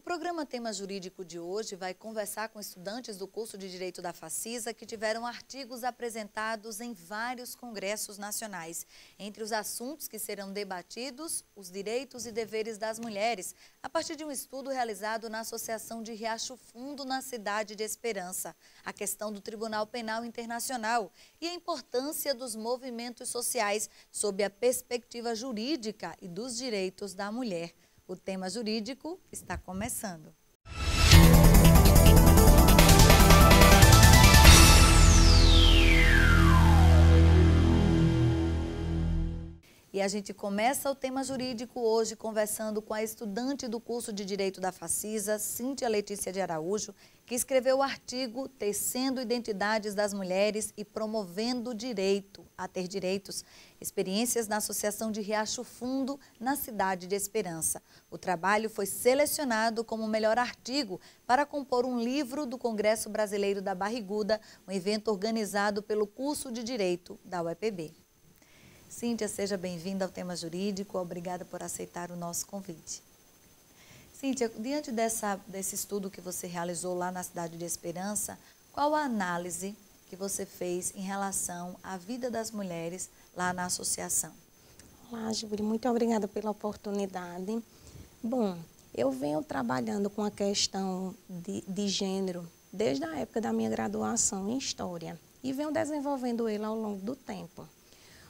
programa Tema Jurídico de hoje vai conversar com estudantes do curso de Direito da Facisa que tiveram artigos apresentados em vários congressos nacionais. Entre os assuntos que serão debatidos, os direitos e deveres das mulheres, a partir de um estudo realizado na Associação de Riacho Fundo, na cidade de Esperança, a questão do Tribunal Penal Internacional e a importância dos movimentos sociais sob a perspectiva jurídica e dos direitos da mulher. O Tema Jurídico está começando. E a gente começa o Tema Jurídico hoje conversando com a estudante do curso de Direito da Facisa, Cíntia Letícia de Araújo, que escreveu o artigo Tecendo Identidades das Mulheres e Promovendo o Direito a Ter Direitos, experiências na Associação de Riacho Fundo, na cidade de Esperança. O trabalho foi selecionado como o melhor artigo para compor um livro do Congresso Brasileiro da Barriguda, um evento organizado pelo curso de Direito da UEPB. Cíntia, seja bem-vinda ao Tema Jurídico. Obrigada por aceitar o nosso convite. Cíntia, diante desse estudo que você realizou lá na cidade de Esperança, qual a análise que você fez em relação à vida das mulheres lá na associação? Olá, Júlia, muito obrigada pela oportunidade. Bom, eu venho trabalhando com a questão de gênero desde a época da minha graduação em História e venho desenvolvendo ele ao longo do tempo.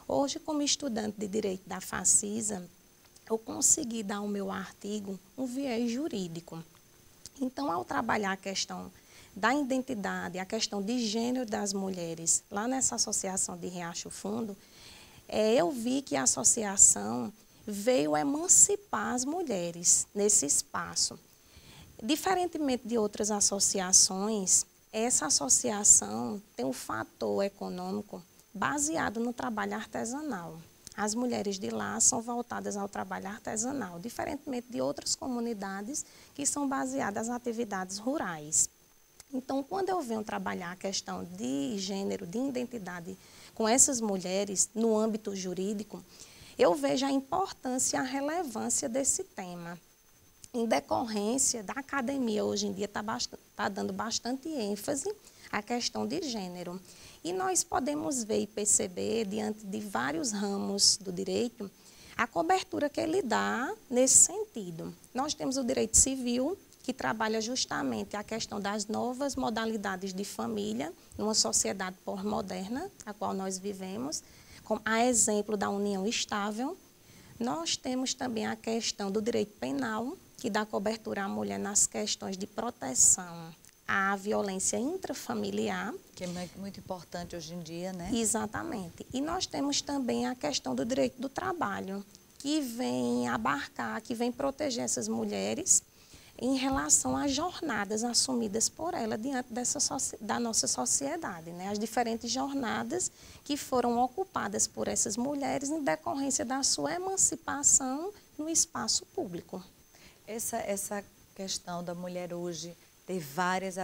Hoje, como estudante de Direito da Facisa, eu consegui dar ao meu artigo um viés jurídico. Então, ao trabalhar a questão da identidade, a questão de gênero das mulheres, lá nessa associação de Riacho Fundo, eu vi que a associação veio emancipar as mulheres nesse espaço. Diferentemente de outras associações, essa associação tem um fator econômico baseado no trabalho artesanal. As mulheres de lá são voltadas ao trabalho artesanal, diferentemente de outras comunidades que são baseadas nas atividades rurais. Então, quando eu venho trabalhar a questão de gênero, de identidade com essas mulheres no âmbito jurídico, eu vejo a importância e a relevância desse tema. Em decorrência da academia, hoje em dia está dando bastante ênfase à questão de gênero. E nós podemos ver e perceber, diante de vários ramos do direito, a cobertura que ele dá nesse sentido. Nós temos o direito civil, que trabalha justamente a questão das novas modalidades de família, numa sociedade pós-moderna, a qual nós vivemos, a exemplo da união estável. Nós temos também a questão do direito penal, que dá cobertura à mulher nas questões de proteção à violência intrafamiliar. Que é muito importante hoje em dia, né? Exatamente. E nós temos também a questão do direito do trabalho, que vem abarcar, que vem proteger essas mulheres em relação às jornadas assumidas por ela diante da nossa sociedade, né? As diferentes jornadas que foram ocupadas por essas mulheres em decorrência da sua emancipação no espaço público. Essa questão da mulher hoje ter várias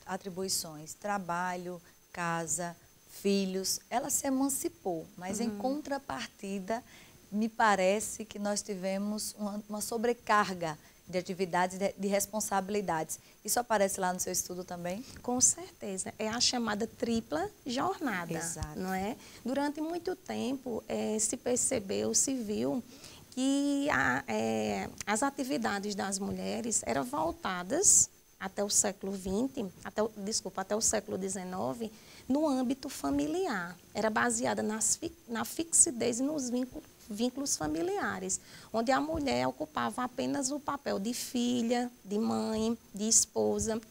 atribuições, trabalho, casa, filhos, ela se emancipou, mas em contrapartida, me parece que nós tivemos uma sobrecarga de atividades, de responsabilidades. Isso aparece lá no seu estudo também? Com certeza. É a chamada tripla jornada. Exato. Não é? Durante muito tempo, se percebeu, se viu que as atividades das mulheres eram voltadas até o século XX, até o século XIX, no âmbito familiar. Era baseada na fixidez e nos vínculos familiares, onde a mulher ocupava apenas o papel de filha, de mãe, de esposa.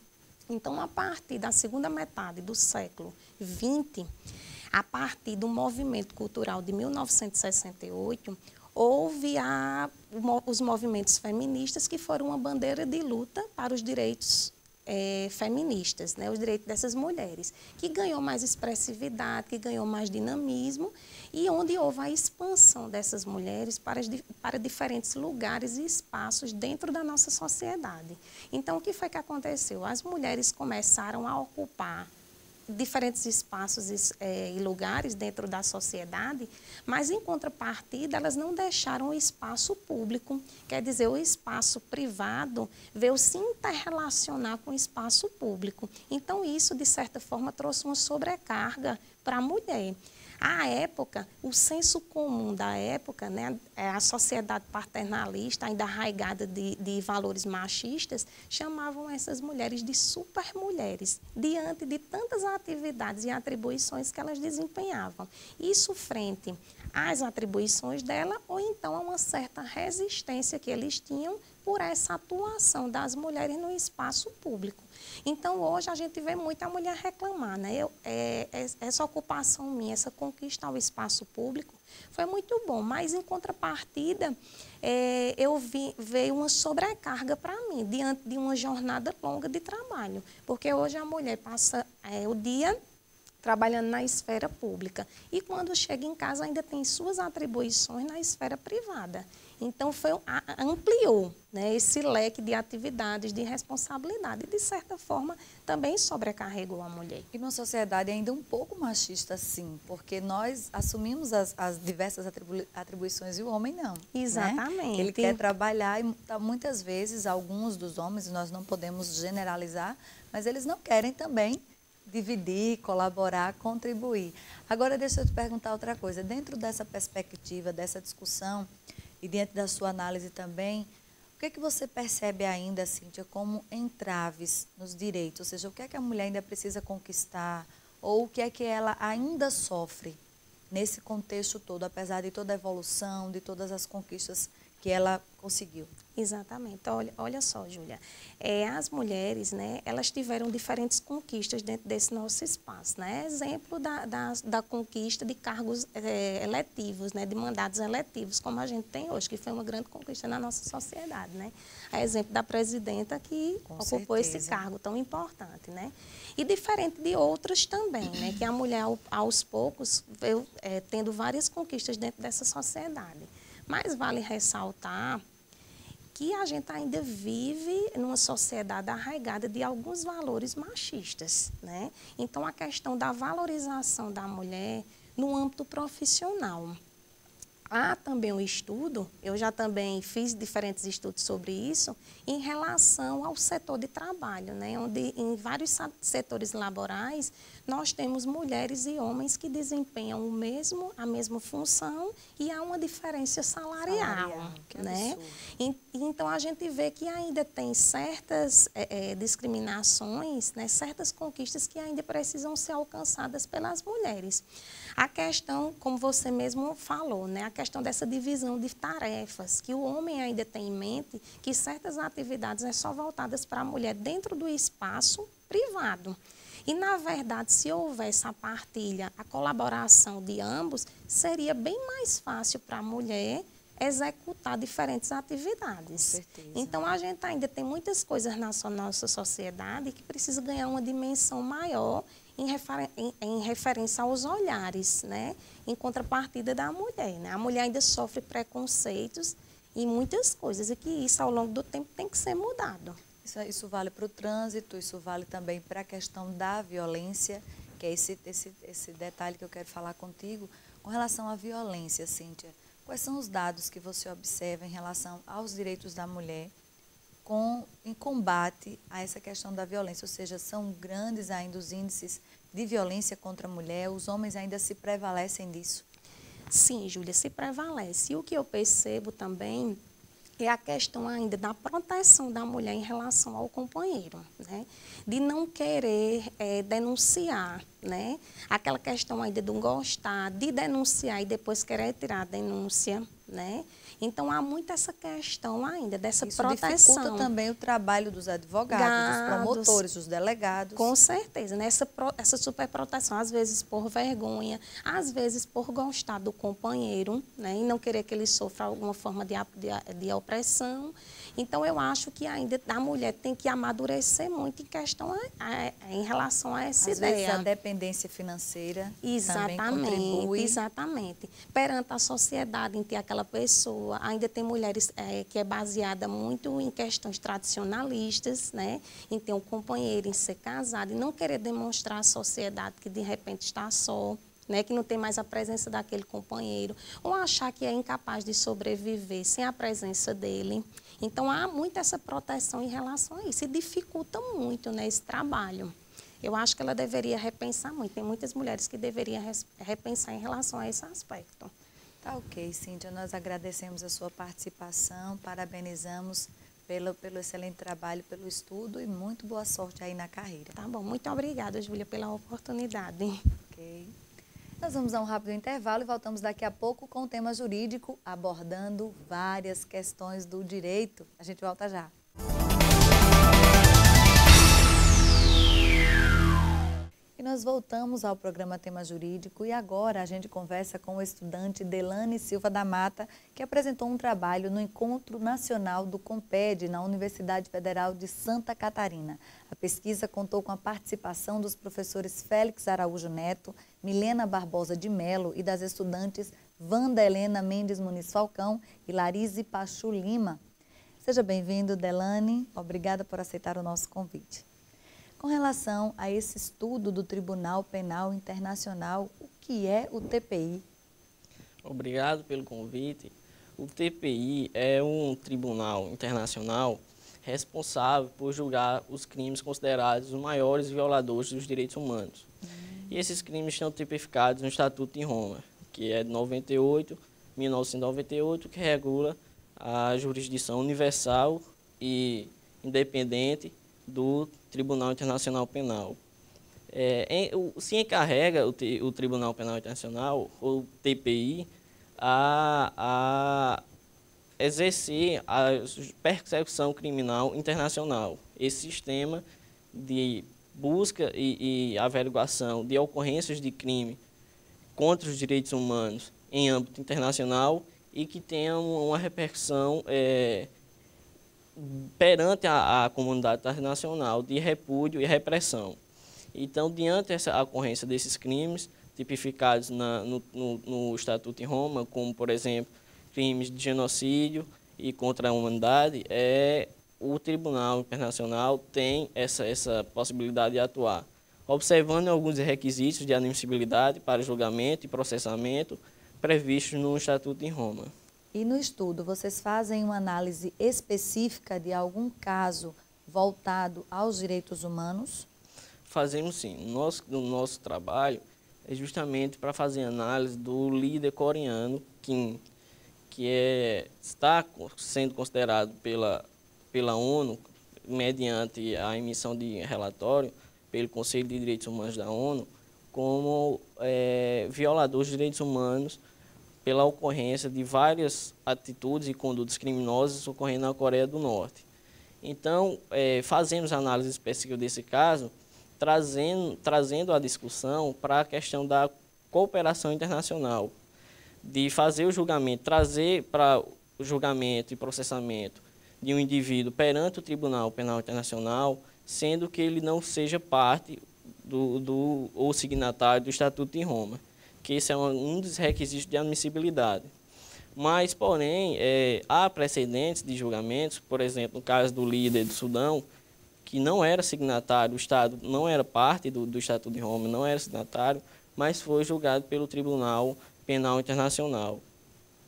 Então, a partir da segunda metade do século XX, a partir do movimento cultural de 1968, houve os movimentos feministas que foram uma bandeira de luta para os direitos feministas, né? Os direitos dessas mulheres, que ganhou mais expressividade, que ganhou mais dinamismo e onde houve a expansão dessas mulheres para diferentes lugares e espaços dentro da nossa sociedade. Então, o que foi que aconteceu? As mulheres começaram a ocupar diferentes espaços e lugares dentro da sociedade, mas, em contrapartida, elas não deixaram o espaço público. Quer dizer, o espaço privado veio se interrelacionar com o espaço público. Então, isso, de certa forma, trouxe uma sobrecarga para a mulher. À época, o senso comum da época, né, a sociedade paternalista, ainda arraigada de valores machistas, chamavam essas mulheres de supermulheres, diante de tantas atividades e atribuições que elas desempenhavam. Isso frente às atribuições dela, ou então a uma certa resistência que eles tinham por essa atuação das mulheres no espaço público. Então, hoje, a gente vê muita mulher reclamar, né? Essa ocupação minha, essa conquista ao espaço público foi muito bom, mas, em contrapartida, veio uma sobrecarga para mim, diante de uma jornada longa de trabalho, porque hoje a mulher passa o dia trabalhando na esfera pública e, quando chega em casa, ainda tem suas atribuições na esfera privada. Então, ampliou, né, esse leque de atividades, de responsabilidade. E, de certa forma, também sobrecarregou a mulher. E numa sociedade ainda um pouco machista, sim, porque nós assumimos as diversas atribuições e o homem não. Exatamente. Né? Ele quer trabalhar e, muitas vezes, alguns dos homens, nós não podemos generalizar, mas eles não querem também dividir, colaborar, contribuir. Agora, deixa eu te perguntar outra coisa. Dentro dessa perspectiva, dessa discussão, e diante da sua análise também, o que é que você percebe ainda, Cíntia, como entraves nos direitos? Ou seja, o que é que a mulher ainda precisa conquistar? Ou o que é que ela ainda sofre nesse contexto todo, apesar de toda a evolução, de todas as conquistas que ela conseguiu? Exatamente. Olha só, Júlia, as mulheres, né, elas tiveram diferentes conquistas dentro desse nosso espaço, né? Exemplo da conquista de cargos eletivos, né, de mandatos eletivos, como a gente tem hoje, que foi uma grande conquista na nossa sociedade, né? A exemplo da presidenta que ocupou esse cargo tão importante, né? E diferente de outras também, né, que a mulher, aos poucos, veio tendo várias conquistas dentro dessa sociedade. Mas vale ressaltar que a gente ainda vive numa sociedade arraigada de alguns valores machistas, né? Então, a questão da valorização da mulher no âmbito profissional. Há também um estudo, eu já também fiz diferentes estudos sobre isso, em relação ao setor de trabalho, né? Onde em vários setores laborais nós temos mulheres e homens que desempenham a mesma função e há uma diferença salarial, né? Então, a gente vê que ainda tem certas discriminações, né? Certas conquistas que ainda precisam ser alcançadas pelas mulheres. A questão, como você mesmo falou, né? A questão dessa divisão de tarefas, que o homem ainda tem em mente que certas atividades são voltadas para a mulher dentro do espaço privado. E, na verdade, se houvesse a partilha, a colaboração de ambos, seria bem mais fácil para a mulher executar diferentes atividades. Com certeza. Então, a gente ainda tem muitas coisas na nossa sociedade que precisa ganhar uma dimensão maior em referência aos olhares, né? Em contrapartida da mulher, né? A mulher ainda sofre preconceitos e muitas coisas, e que isso, ao longo do tempo, tem que ser mudado. Isso vale para o trânsito, isso vale também para a questão da violência, que é esse detalhe que eu quero falar contigo. Com relação à violência, Cíntia, quais são os dados que você observa em relação aos direitos da mulher em combate a essa questão da violência? Ou seja, são grandes ainda os índices de violência contra a mulher, os homens ainda se prevalecem disso? Sim, Júlia, se prevalece. E o que eu percebo também é a questão ainda da proteção da mulher em relação ao companheiro, né? De não querer denunciar, né? Aquela questão ainda de não gostar, de denunciar e depois querer tirar a denúncia, né? Então, há muito essa questão ainda, dessa proteção. Isso dificulta também o trabalho dos advogados, dos promotores, dos delegados. Com certeza, né? Essa superproteção, às vezes por vergonha, às vezes por gostar do companheiro, né? E não querer que ele sofra alguma forma de opressão. Então, eu acho que ainda a mulher tem que amadurecer muito em questão em relação a essa ideia. Às vezes, a dependência financeira também contribui. Exatamente. Perante a sociedade, em ter aquela pessoa, ainda tem mulheres que é baseada muito em questões tradicionalistas, né? Em ter um companheiro, em ser casado, e não querer demonstrar à sociedade que, de repente, está só. Né, que não tem mais a presença daquele companheiro, ou achar que é incapaz de sobreviver sem a presença dele. Então, há muito essa proteção em relação a isso, e dificulta muito, né, esse trabalho. Eu acho que ela deveria repensar muito, tem muitas mulheres que deveriam repensar em relação a esse aspecto. Tá ok, Cíntia, nós agradecemos a sua participação, parabenizamos pelo excelente trabalho, pelo estudo e muito boa sorte aí na carreira. Tá bom, muito obrigada, Júlia, pela oportunidade. Ok. Nós vamos a um rápido intervalo e voltamos daqui a pouco com o tema jurídico, abordando várias questões do direito. A gente volta já. E nós voltamos ao programa Tema Jurídico e agora a gente conversa com o estudante Delane Silva da Mata, que apresentou um trabalho no Encontro Nacional do Comped na Universidade Federal de Santa Catarina. A pesquisa contou com a participação dos professores Félix Araújo Neto, Milena Barbosa de Melo e das estudantes Wanda Helena Mendes Muniz Falcão e Larise Pachu Lima. Seja bem-vindo, Delane. Obrigada por aceitar o nosso convite. Com relação a esse estudo do Tribunal Penal Internacional, o que é o TPI? Obrigado pelo convite. O TPI é um tribunal internacional responsável por julgar os crimes considerados os maiores violadores dos direitos humanos. E esses crimes estão tipificados no Estatuto de Roma, que é de 1998, que regula a jurisdição universal e independente do Tribunal Internacional Penal. Se encarrega o Tribunal Penal Internacional, ou TPI, a exercer a persecução criminal internacional. Esse sistema de busca e averiguação de ocorrências de crime contra os direitos humanos em âmbito internacional e que tenha uma repercussão perante a comunidade internacional de repúdio e repressão. Então, diante dessa ocorrência desses crimes tipificados no Estatuto de Roma, como, por exemplo, crimes de genocídio e contra a humanidade, o Tribunal Internacional tem essa possibilidade de atuar, observando alguns requisitos de admissibilidade para julgamento e processamento previstos no Estatuto de Roma. E no estudo, vocês fazem uma análise específica de algum caso voltado aos direitos humanos? Fazemos sim. O nosso trabalho é justamente para fazer análise do líder coreano, Kim, que está sendo considerado pela ONU, mediante a emissão de relatório pelo Conselho de Direitos Humanos da ONU, como violador dos direitos humanos pela ocorrência de várias atitudes e condutas criminosas ocorrendo na Coreia do Norte. Então, fazemos análise específica desse caso, trazendo a discussão para a questão da cooperação internacional, de fazer o julgamento, trazer para o julgamento e processamento de um indivíduo perante o Tribunal Penal Internacional, sendo que ele não seja parte ou signatário do Estatuto de Roma, que esse é um dos requisitos de admissibilidade. Mas, porém, há precedentes de julgamentos, por exemplo, no caso do líder do Sudão, que não era signatário, o Estado não era parte do Estatuto de Roma, não era signatário, mas foi julgado pelo Tribunal Penal Internacional.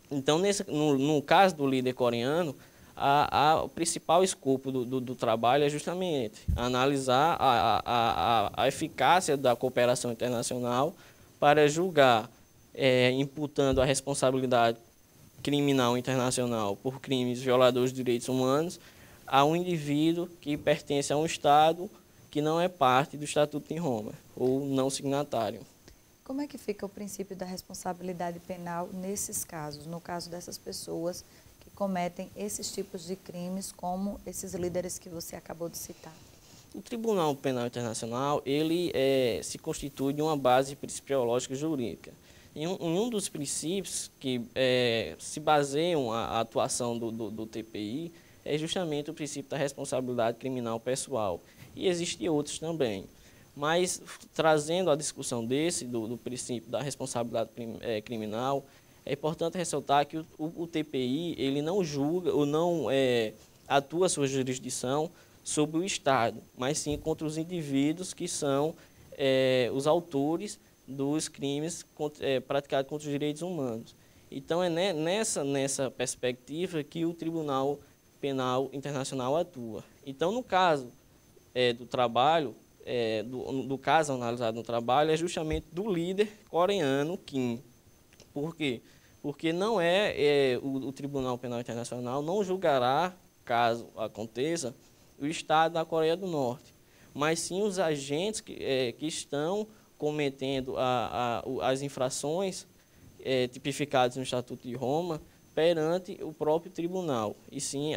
Então, no caso do líder coreano, o principal escopo do trabalho é justamente analisar a eficácia da cooperação internacional para julgar, imputando a responsabilidade criminal internacional por crimes violadores de direitos humanos a um indivíduo que pertence a um Estado que não é parte do Estatuto de Roma, ou não signatário. Como é que fica o princípio da responsabilidade penal nesses casos, no caso dessas pessoas que cometem esses tipos de crimes, como esses líderes que você acabou de citar? O Tribunal Penal Internacional, ele se constitui de uma base principiológica jurídica. E um dos princípios que se baseiam a atuação do TPI é justamente o princípio da responsabilidade criminal pessoal. E existem outros também. Mas, trazendo a discussão do princípio da responsabilidade criminal, é importante ressaltar que o TPI ele não julga ou não atua sua jurisdição sobre o Estado, mas sim contra os indivíduos que são os autores dos crimes praticados contra os direitos humanos. Então, é nessa perspectiva que o Tribunal Penal Internacional atua. Então, no caso do trabalho, do caso analisado no trabalho, é justamente do líder coreano Kim. Por quê? Porque não o Tribunal Penal Internacional não julgará, caso aconteça, o Estado da Coreia do Norte, mas sim os agentes que estão cometendo as infrações tipificadas no Estatuto de Roma perante o próprio tribunal, e sim,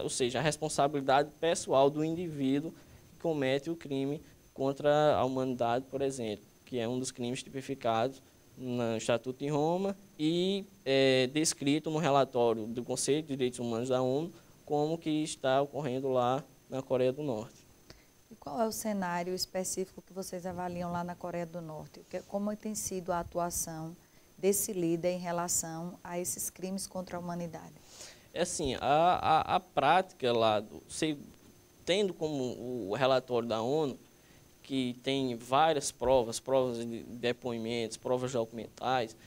ou seja, a responsabilidade pessoal do indivíduo que comete o crime contra a humanidade, por exemplo, que é um dos crimes tipificados no Estatuto de Roma e descrito no relatório do Conselho de Direitos Humanos da ONU, como que está ocorrendo lá na Coreia do Norte. E qual é o cenário específico que vocês avaliam lá na Coreia do Norte? Como tem sido a atuação desse líder em relação a esses crimes contra a humanidade? É assim, a prática lá, tendo como o relatório da ONU, que tem várias provas de depoimentos, provas documentais,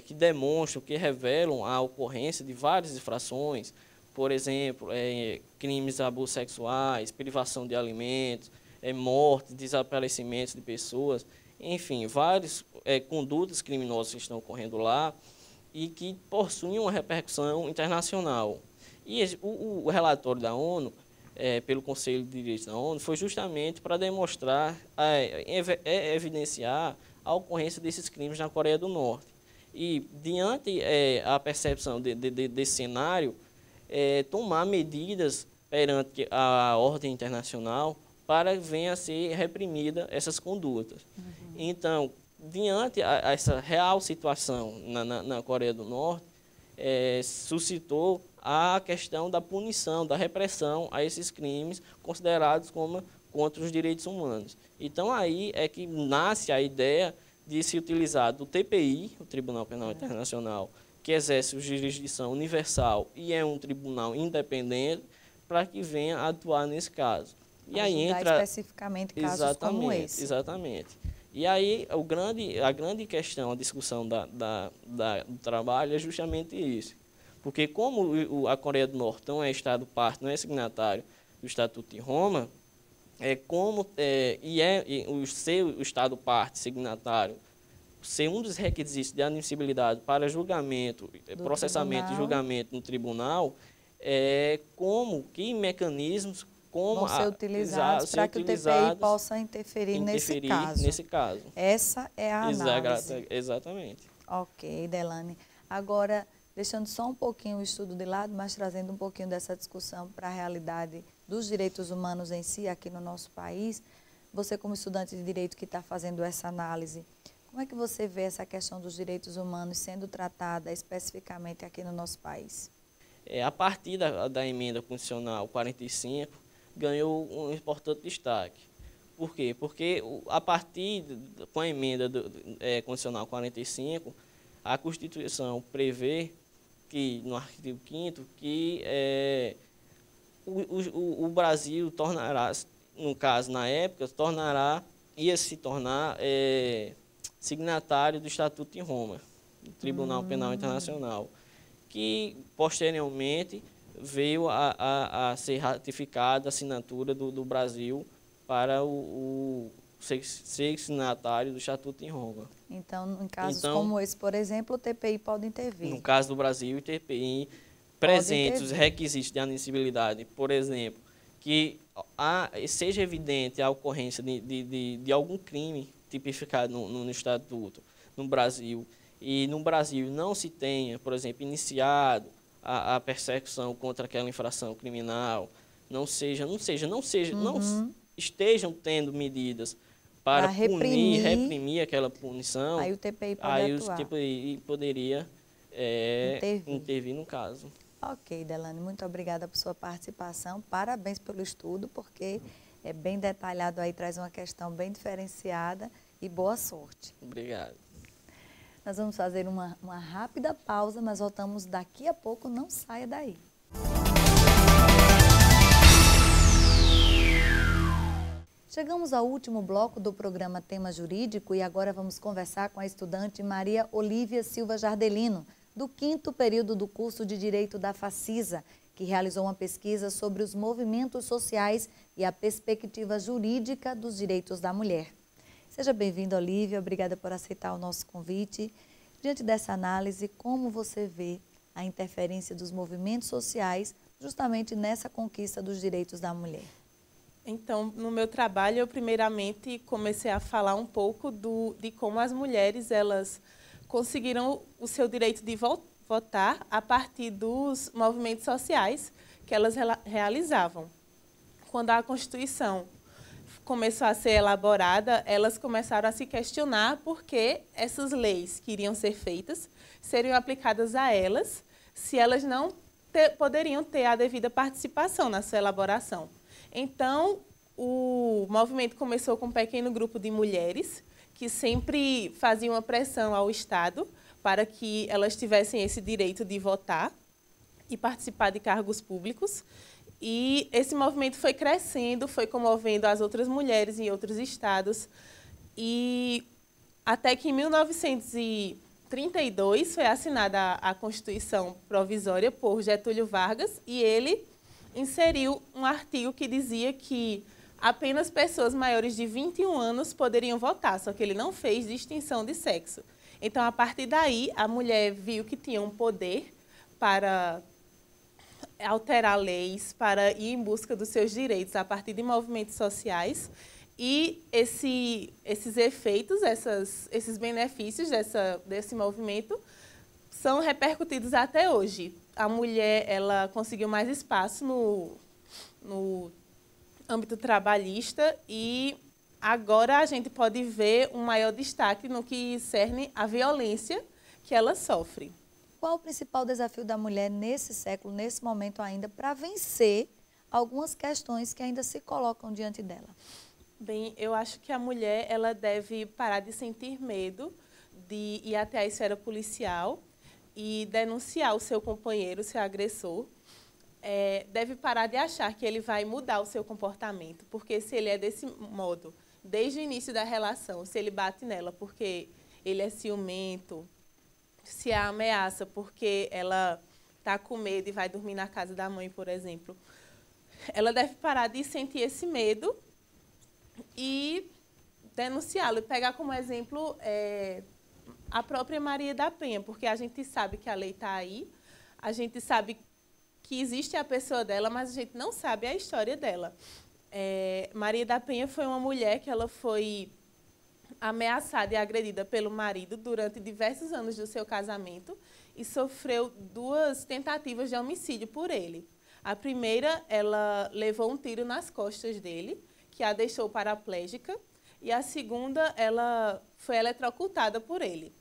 que demonstram, que revelam a ocorrência de várias infrações, por exemplo, crimes de abusos sexuais, privação de alimentos, mortes, desaparecimentos de pessoas, enfim, várias condutas criminosas que estão ocorrendo lá e que possuem uma repercussão internacional. E o relatório da ONU, pelo Conselho de Direitos da ONU, foi justamente para demonstrar, evidenciar a ocorrência desses crimes na Coreia do Norte. E, diante a percepção desse cenário, tomar medidas perante a ordem internacional para que venha a ser reprimida essas condutas. Uhum. Então, diante essa real situação na Coreia do Norte, suscitou a questão da punição, da repressão a esses crimes considerados como contra os direitos humanos. Então, aí é que nasce a ideia de se utilizar do TPI, o Tribunal Penal Internacional, que exerce jurisdição universal e é um tribunal independente, para que venha atuar nesse caso. E aí entra especificamente casos como esse. Exatamente. E aí a grande questão, a discussão do trabalho é justamente isso. Porque como a Coreia do Norte não é Estado parte, não é signatário do Estatuto de Roma, ser o Estado parte signatário, ser um dos requisitos de admissibilidade para julgamento, processamento e julgamento no tribunal, que mecanismos vão ser utilizados para que o TPI possa interferir nesse caso. Essa é a análise. Exatamente. Ok, Delane. Agora, deixando só um pouquinho o estudo de lado, mas trazendo um pouquinho dessa discussão para a realidade dos direitos humanos em si, aqui no nosso país, você como estudante de direito que está fazendo essa análise, como é que você vê essa questão dos direitos humanos sendo tratada especificamente aqui no nosso país? A partir da emenda constitucional 45, ganhou um importante destaque. Por quê? Porque a partir com a emenda constitucional 45, a Constituição prevê que, no artigo 5º, que o Brasil tornará, no caso, na época, ia se tornar signatário do Estatuto de Roma, do Tribunal Penal Internacional, que, posteriormente, veio a ser ratificada a assinatura do Brasil para ser signatário do Estatuto de Roma. Então, em casos como esse, por exemplo, o TPI pode intervir. No caso do Brasil, o TPI presente os requisitos de admissibilidade, por exemplo, que seja evidente a ocorrência de algum crime tipificado no Estatuto no Brasil, e no Brasil não se tenha, por exemplo, iniciado a persecução contra aquela infração criminal, não estejam tendo medidas para reprimir aquela punição, aí o TPI pode atuar. O TPI poderia intervir no caso. Ok, Delane, muito obrigada por sua participação. Parabéns pelo estudo, porque é bem detalhado aí, traz uma questão bem diferenciada e boa sorte. Obrigado. Nós vamos fazer uma rápida pausa, mas voltamos daqui a pouco, não saia daí. Chegamos ao último bloco do programa Tema Jurídico e agora vamos conversar com a estudante Maria Olívia Silva Jardelino, do 5º período do curso de Direito da Facisa, que realizou uma pesquisa sobre os movimentos sociais e a perspectiva jurídica dos direitos da mulher. Seja bem-vinda, Olívia, obrigada por aceitar o nosso convite. Diante dessa análise, como você vê a interferência dos movimentos sociais justamente nessa conquista dos direitos da mulher? Então, no meu trabalho, eu primeiramente comecei a falar um pouco de como as mulheres elas conseguiram o seu direito de votar a partir dos movimentos sociais que elas realizavam. Quando a Constituição começou a ser elaborada, elas começaram a se questionar por que essas leis que iriam ser feitas seriam aplicadas a elas, se elas não poderiam ter a devida participação na sua elaboração. Então, o movimento começou com um pequeno grupo de mulheres que sempre faziam uma pressão ao Estado para que elas tivessem esse direito de votar e participar de cargos públicos. E esse movimento foi crescendo, foi comovendo as outras mulheres em outros estados. E até que em 1932 foi assinada a Constituição Provisória por Getúlio Vargas e ele inseriu um artigo que dizia que apenas pessoas maiores de 21 anos poderiam votar, só que ele não fez distinção de sexo. Então, a partir daí, a mulher viu que tinha um poder para alterar leis, para ir em busca dos seus direitos a partir de movimentos sociais. E esses efeitos, esses benefícios desse movimento são repercutidos até hoje. A mulher ela conseguiu mais espaço no âmbito trabalhista e agora a gente pode ver um maior destaque no que cerne a violência que ela sofre. Qual o principal desafio da mulher nesse século, nesse momento ainda, para vencer algumas questões que ainda se colocam diante dela? Bem, eu acho que a mulher ela deve parar de sentir medo de ir até a esfera policial e denunciar o seu companheiro, o seu agressor. Deve parar de achar que ele vai mudar o seu comportamento, porque se ele é desse modo, desde o início da relação, se ele bate nela porque ele é ciumento, se a ameaça porque ela está com medo e vai dormir na casa da mãe, por exemplo, ela deve parar de sentir esse medo e denunciá-lo. E pegar como exemplo a própria Maria da Penha, porque a gente sabe que a lei está aí, a gente sabe que existe a pessoa dela, mas a gente não sabe a história dela. Maria da Penha foi uma mulher que ela foi ameaçada e agredida pelo marido durante diversos anos do seu casamento e sofreu 2 tentativas de homicídio por ele. A primeira, ela levou um tiro nas costas dele, que a deixou paraplégica, e a segunda, ela foi eletrocutada por ele.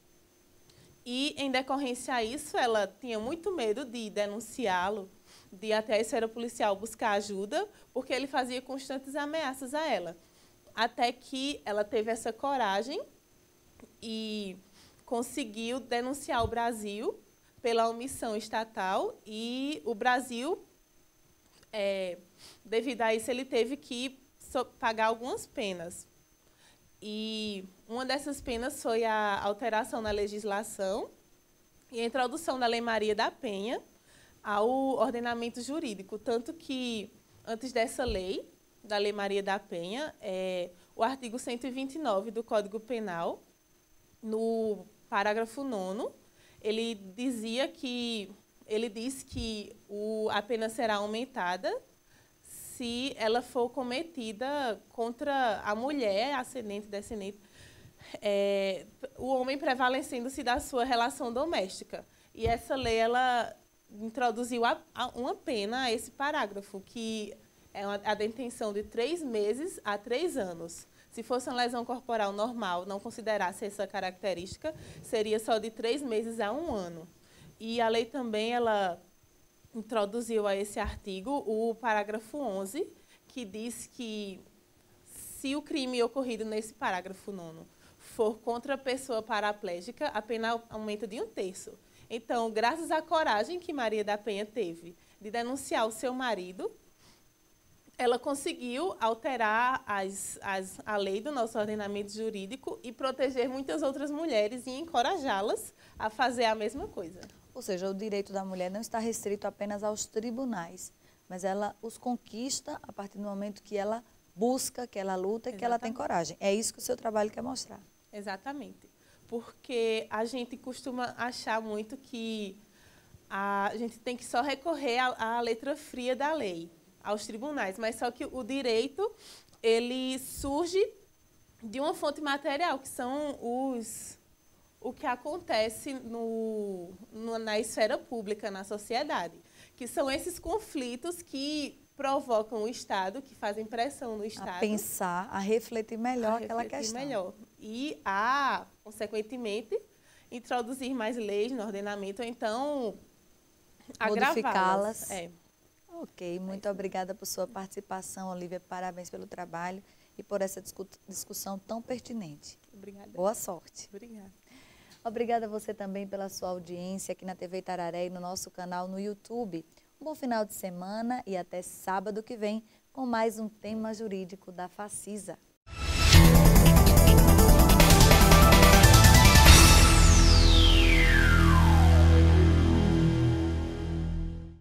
E, em decorrência a isso, ela tinha muito medo de denunciá-lo, de ir até a esfera policial buscar ajuda, porque ele fazia constantes ameaças a ela. Até que ela teve essa coragem e conseguiu denunciar o Brasil pela omissão estatal. E o Brasil, devido a isso, ele teve que pagar algumas penas. E uma dessas penas foi a alteração na legislação e a introdução da Lei Maria da Penha ao ordenamento jurídico. Tanto que, antes dessa lei, da Lei Maria da Penha, o artigo 129 do Código Penal, no parágrafo 9º, ele diz que a pena será aumentada se ela for cometida contra a mulher, ascendente, descendente, o homem prevalecendo-se da sua relação doméstica. E essa lei ela introduziu uma pena a esse parágrafo, que é a detenção de 3 meses a 3 anos. Se fosse uma lesão corporal normal, não considerasse essa característica, seria só de 3 meses a 1 ano. E a lei também ela introduziu a esse artigo o parágrafo 11, que diz que se o crime ocorrido nesse parágrafo 9º for contra a pessoa paraplégica, a pena aumenta de 1/3. Então, graças à coragem que Maria da Penha teve de denunciar o seu marido, ela conseguiu alterar a lei do nosso ordenamento jurídico e proteger muitas outras mulheres e encorajá-las a fazer a mesma coisa. Ou seja, o direito da mulher não está restrito apenas aos tribunais, mas ela os conquista a partir do momento que ela busca, que ela luta e que ela tem coragem. É isso que o seu trabalho quer mostrar. Exatamente. Porque a gente costuma achar muito que a gente tem que só recorrer à letra fria da lei, aos tribunais, mas só que o direito, ele surge de uma fonte material, que são o que acontece na esfera pública, na sociedade, que são esses conflitos que provocam o Estado, que fazem pressão no Estado. A pensar, a refletir melhor aquela questão. Melhor. E a, consequentemente, introduzir mais leis no ordenamento, ou então modificá-las. É. Ok, muito obrigada por sua participação, Olívia. Parabéns pelo trabalho e por essa discussão tão pertinente. Obrigada. Boa sorte. Obrigada. Obrigada a você também pela sua audiência aqui na TV Itararé e no nosso canal no YouTube. Um bom final de semana e até sábado que vem com mais um tema jurídico da Facisa.